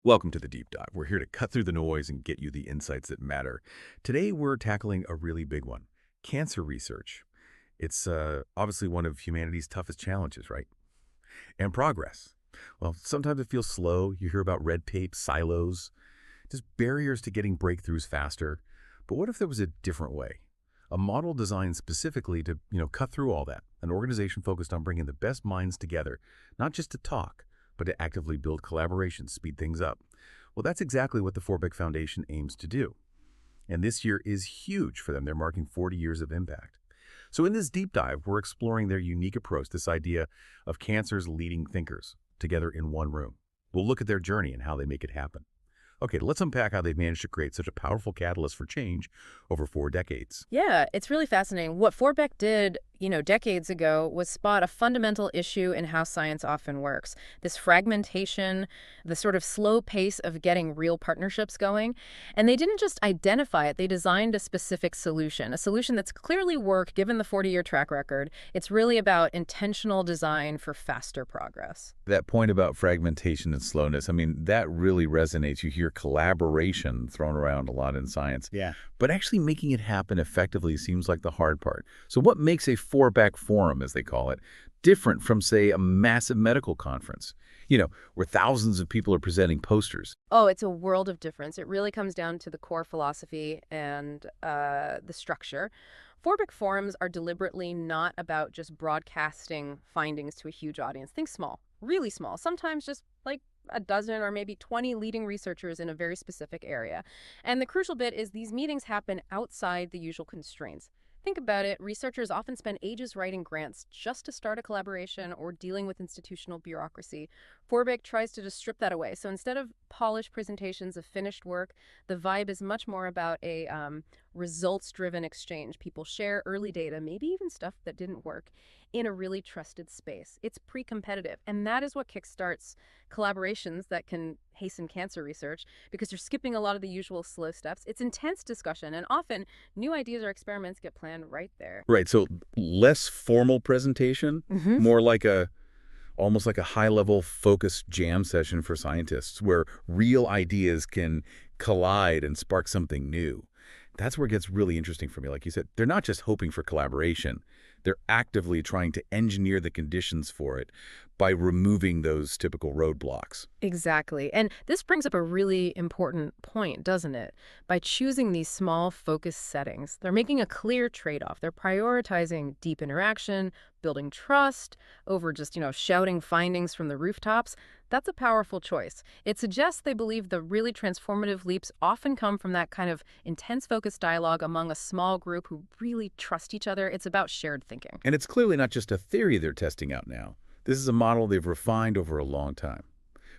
Welcome to the Deep Dive. We're here to cut through the noise and get you the insights that matter. Today, we're tackling a really big one, cancer research. It's obviously one of humanity's toughest challenges, right? And progress. Well, sometimes it feels slow. You hear about red tape, silos, just barriers to getting breakthroughs faster. But what if there was a different way? A model designed specifically to, cut through all that. An organization focused on bringing the best minds together, not just to talk, but to actively build collaboration, speed things up. Well, that's exactly what the Forbeck Foundation aims to do. And this year is huge for them. They're marking 40 years of impact. So in this deep dive, we're exploring their unique approach, this idea of cancer's leading thinkers together in one room. We'll look at their journey and how they make it happen. Okay, let's unpack how they've managed to create such a powerful catalyst for change over 4 decades. Yeah, it's really fascinating. What Forbeck did, decades ago was spot a fundamental issue in how science often works. This fragmentation, the sort of slow pace of getting real partnerships going. And they didn't just identify it, they designed a specific solution, a solution that's clearly worked given the 40-year track record. It's really about intentional design for faster progress. That point about fragmentation and slowness, that really resonates. You hear collaboration thrown around a lot in science. Yeah. But actually making it happen effectively seems like the hard part. So what makes a Forbeck forum, as they call it, different from, say, a massive medical conference, where thousands of people are presenting posters? Oh, it's a world of difference. It really comes down to the core philosophy and the structure. Forbeck forums are deliberately not about just broadcasting findings to a huge audience. Think small, really small, sometimes just like a dozen or maybe 20 leading researchers in a very specific area. And the crucial bit is these meetings happen outside the usual constraints. Think about it, researchers often spend ages writing grants just to start a collaboration or dealing with institutional bureaucracy. Forbeck tries to just strip that away. So instead of polished presentations of finished work, the vibe is much more about a results-driven exchange. People share early data, maybe even stuff that didn't work, in a really trusted space. It's pre-competitive, and that is what kickstarts collaborations that can hasten cancer research because you're skipping a lot of the usual slow steps. It's intense discussion, and often new ideas or experiments get planned right there. Right, so less formal presentation, more like almost like a high-level focused jam session for scientists where real ideas can collide and spark something new. That's where it gets really interesting for me. Like you said, they're not just hoping for collaboration. They're actively trying to engineer the conditions for it by removing those typical roadblocks. Exactly. And this brings up a really important point, doesn't it? By choosing these small, focused settings, they're making a clear trade-off. They're prioritizing deep interaction, building trust over just, shouting findings from the rooftops. That's a powerful choice. It suggests they believe the really transformative leaps often come from that kind of intense focused dialogue among a small group who really trust each other. It's about shared thinking. And it's clearly not just a theory they're testing out now. This is a model they've refined over a long time.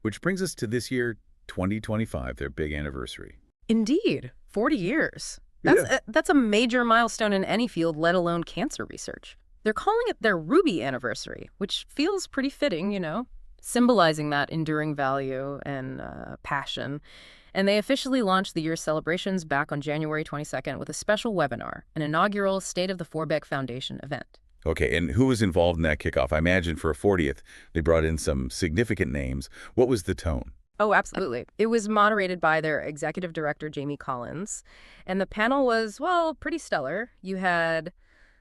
Which brings us to this year, 2025, their big anniversary. Indeed. 40 years. Yeah. That's a major milestone in any field, let alone cancer research. They're calling it their Ruby anniversary, which feels pretty fitting, symbolizing that enduring value and passion. And they officially launched the year's celebrations back on January 22nd with a special webinar, an inaugural State of the Forbeck Foundation event. Okay, and who was involved in that kickoff? I imagine for a 40th, they brought in some significant names. What was the tone? Oh, absolutely. It was moderated by their executive director, Jamie Collins. And the panel was, well, pretty stellar. You had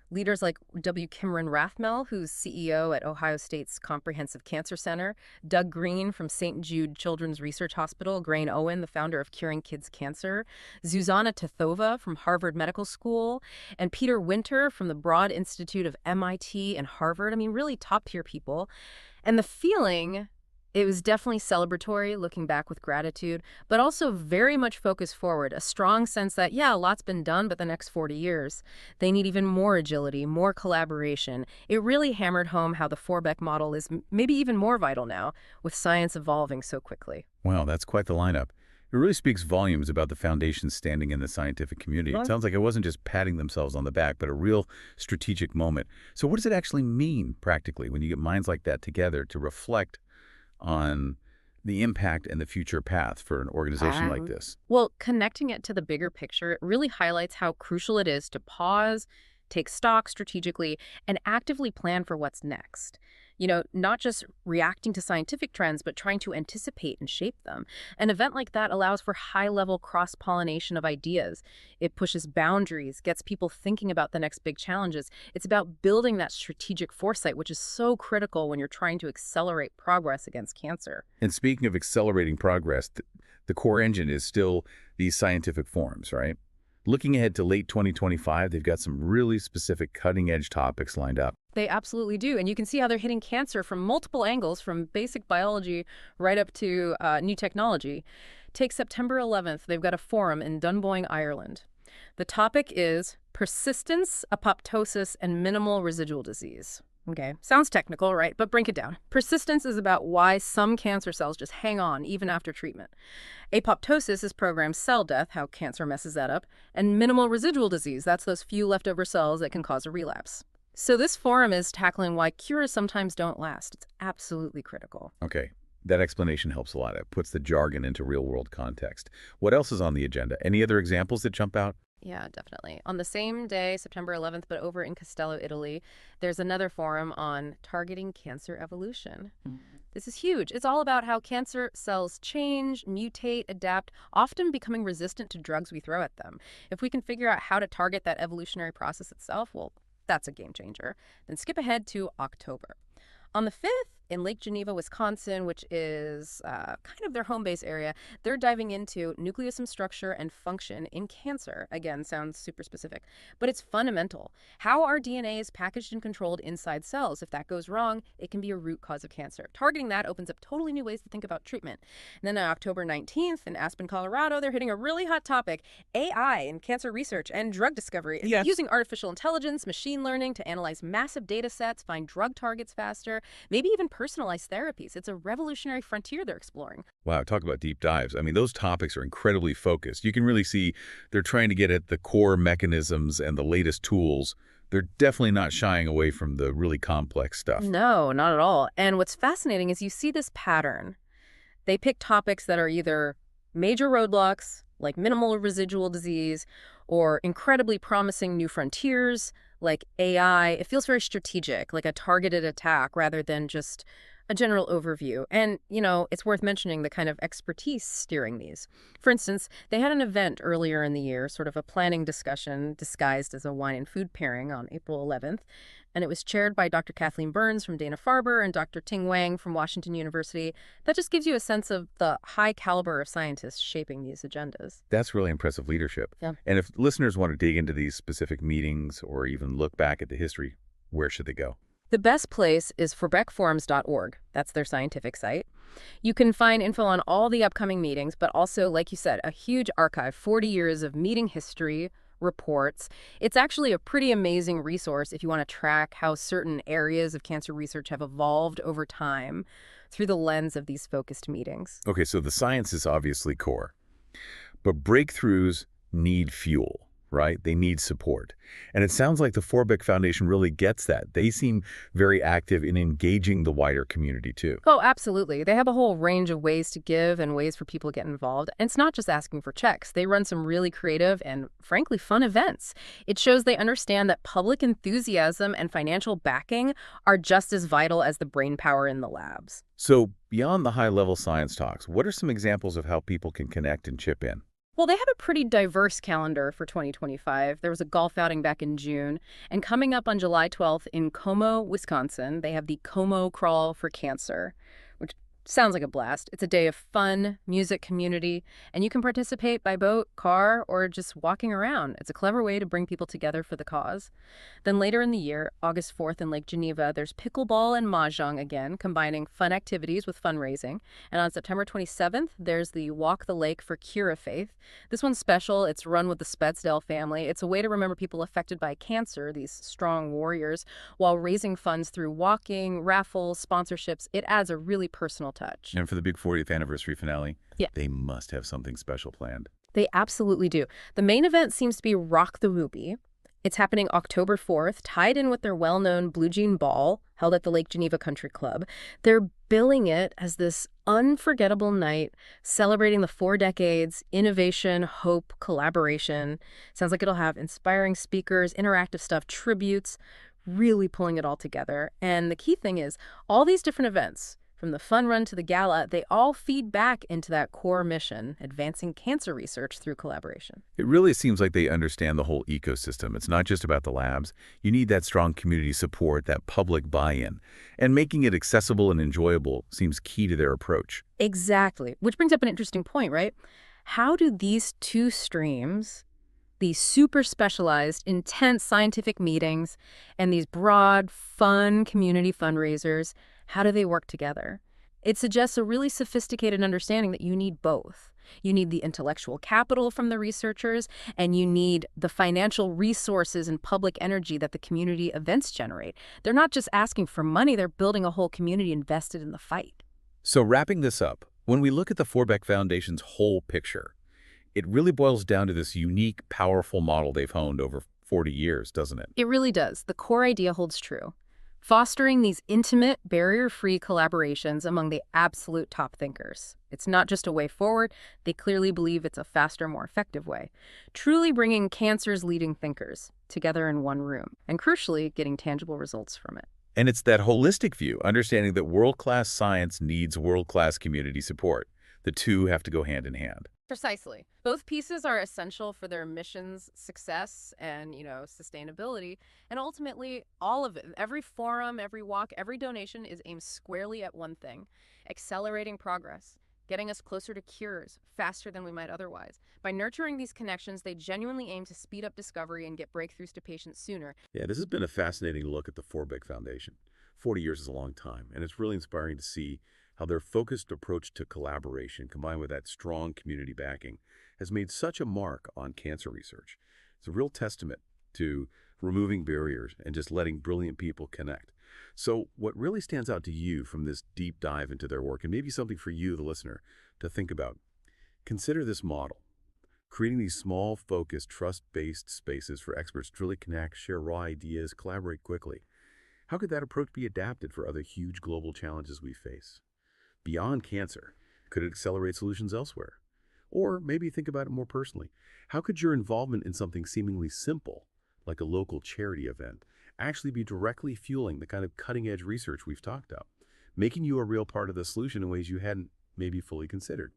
leaders like W. Kimron Rathmel, who's CEO at Ohio State's Comprehensive Cancer Center, Doug Green from St. Jude Children's Research Hospital, Grain Owen, the founder of Curing Kids Cancer, Zuzana Tithova from Harvard Medical School, and Peter Winter from the Broad Institute of MIT and Harvard. Really top-tier people. And the feeling, it was definitely celebratory, looking back with gratitude, but also very much focused forward, a strong sense that, yeah, a lot's been done, but the next 40 years, they need even more agility, more collaboration. It really hammered home how the Forbeck model is maybe even more vital now, with science evolving so quickly. Wow, that's quite the lineup. It really speaks volumes about the foundation's standing in the scientific community. It sounds like it wasn't just patting themselves on the back, but a real strategic moment. So what does it actually mean, practically, when you get minds like that together to reflect on the impact and the future path for an organization like this? Well, connecting it to the bigger picture, it really highlights how crucial it is to pause, take stock strategically, and actively plan for what's next. Not just reacting to scientific trends, but trying to anticipate and shape them. An event like that allows for high-level cross-pollination of ideas. It pushes boundaries, gets people thinking about the next big challenges. It's about building that strategic foresight, which is so critical when you're trying to accelerate progress against cancer. And speaking of accelerating progress, the core engine is still these scientific forums, right? Looking ahead to late 2025, they've got some really specific cutting-edge topics lined up. They absolutely do. And you can see how they're hitting cancer from multiple angles, from basic biology right up to new technology. Take September 11th. They've got a forum in Dunboyne, Ireland. The topic is persistence, apoptosis, and minimal residual disease. Okay, sounds technical, right? But break it down. Persistence is about why some cancer cells just hang on even after treatment. Apoptosis is programmed cell death, how cancer messes that up. And minimal residual disease, that's those few leftover cells that can cause a relapse. So this forum is tackling why cures sometimes don't last. It's absolutely critical. Okay, that explanation helps a lot. It puts the jargon into real-world context. What else is on the agenda? Any other examples that jump out? Yeah, definitely. On the same day, September 11th, but over in Castello, Italy, there's another forum on targeting cancer evolution. This is huge. It's all about how cancer cells change, mutate, adapt, often becoming resistant to drugs we throw at them. If we can figure out how to target that evolutionary process itself, well, that's a game changer. Then skip ahead to October. On the 5th, in Lake Geneva, Wisconsin, which is kind of their home base area, they're diving into nucleosome structure and function in cancer. Again, sounds super specific, but it's fundamental. How our DNA is packaged and controlled inside cells. If that goes wrong, it can be a root cause of cancer. Targeting that opens up totally new ways to think about treatment. And then on October 19th, in Aspen, Colorado, they're hitting a really hot topic, AI in cancer research and drug discovery. Yes. Using artificial intelligence, machine learning to analyze massive data sets, find drug targets faster, maybe even personalized therapies. It's a revolutionary frontier they're exploring. Wow, talk about deep dives. I mean, those topics are incredibly focused. You can really see they're trying to get at the core mechanisms and the latest tools. They're definitely not shying away from the really complex stuff. No, not at all. And what's fascinating is you see this pattern. They pick topics that are either major roadblocks, like minimal residual disease, or incredibly promising new frontiers, like AI. It feels very strategic, like a targeted attack rather than just a general overview. And, it's worth mentioning the kind of expertise steering these. For instance, they had an event earlier in the year, sort of a planning discussion disguised as a wine and food pairing on April 11th. And it was chaired by Dr. Kathleen Burns from Dana-Farber and Dr. Ting Wang from Washington University. That just gives you a sense of the high caliber of scientists shaping these agendas. That's really impressive leadership. Yeah. And if listeners want to dig into these specific meetings or even look back at the history, where should they go? The best place is forbeckforums.org. That's their scientific site. You can find info on all the upcoming meetings, but also, like you said, a huge archive, 40 years of meeting history, reports. It's actually a pretty amazing resource if you want to track how certain areas of cancer research have evolved over time through the lens of these focused meetings. Okay, so the science is obviously core, but breakthroughs need fuel, right? They need support. And it sounds like the Forbeck Foundation really gets that. They seem very active in engaging the wider community, too. Oh, absolutely. They have a whole range of ways to give and ways for people to get involved. And it's not just asking for checks. They run some really creative and, frankly, fun events. It shows they understand that public enthusiasm and financial backing are just as vital as the brainpower in the labs. So beyond the high-level science talks, what are some examples of how people can connect and chip in? Well, they have a pretty diverse calendar for 2025. There was a golf outing back in June, and coming up on July 12th in Como, Wisconsin, they have the Como Crawl for Cancer, which sounds like a blast. It's a day of fun, music, community, and you can participate by boat, car, or just walking around. It's a clever way to bring people together for the cause. Then later in the year, August 4th in Lake Geneva, there's pickleball and mahjong again, combining fun activities with fundraising. And on September 27th, there's the Walk the Lake for Cure of Faith. This one's special. It's run with the Spedsdale family. It's a way to remember people affected by cancer, these strong warriors, while raising funds through walking, raffles, sponsorships. It adds a really personal touch. And for the big 40th anniversary finale, Yeah. they must have something special planned. They absolutely do. The main event seems to be Rock the Ruby. It's happening October 4th, tied in with their well-known Blue Jean Ball, held at the Lake Geneva Country Club. They're billing it as this unforgettable night, celebrating the 4 decades, innovation, hope, collaboration. Sounds like it'll have inspiring speakers, interactive stuff, tributes, really pulling it all together. And the key thing is, all these different events, from the fun run to the gala, they all feed back into that core mission, advancing cancer research through collaboration. It really seems like they understand the whole ecosystem. It's not just about the labs. You need that strong community support, that public buy-in. And making it accessible and enjoyable seems key to their approach. Exactly. Which brings up an interesting point, right? How do these two streams, these super specialized, intense scientific meetings and these broad, fun community fundraisers, how do they work together? It suggests a really sophisticated understanding that you need both. You need the intellectual capital from the researchers, and you need the financial resources and public energy that the community events generate. They're not just asking for money, they're building a whole community invested in the fight. So wrapping this up, when we look at the Forbeck Foundation's whole picture, it really boils down to this unique, powerful model they've honed over 40 years, doesn't it? It really does. The core idea holds true. Fostering these intimate, barrier-free collaborations among the absolute top thinkers. It's not just a way forward, they clearly believe it's a faster, more effective way. Truly bringing cancer's leading thinkers together in one room, and crucially, getting tangible results from it. And it's that holistic view, understanding that world-class science needs world-class community support. The two have to go hand in hand. Precisely. Both pieces are essential for their mission's success and, sustainability. And ultimately, all of it, every forum, every walk, every donation is aimed squarely at one thing: accelerating progress, getting us closer to cures faster than we might otherwise. By nurturing these connections, they genuinely aim to speed up discovery and get breakthroughs to patients sooner. Yeah, this has been a fascinating look at the Forbeck Foundation. 40 years is a long time, and it's really inspiring to see how their focused approach to collaboration, combined with that strong community backing, has made such a mark on cancer research. It's a real testament to removing barriers and just letting brilliant people connect. So what really stands out to you from this deep dive into their work, and maybe something for you, the listener, to think about? Consider this model: creating these small, focused, trust-based spaces for experts to really connect, share raw ideas, collaborate quickly. How could that approach be adapted for other huge global challenges we face? Beyond cancer, could it accelerate solutions elsewhere? Or maybe think about it more personally. How could your involvement in something seemingly simple, like a local charity event, actually be directly fueling the kind of cutting-edge research we've talked about, making you a real part of the solution in ways you hadn't maybe fully considered?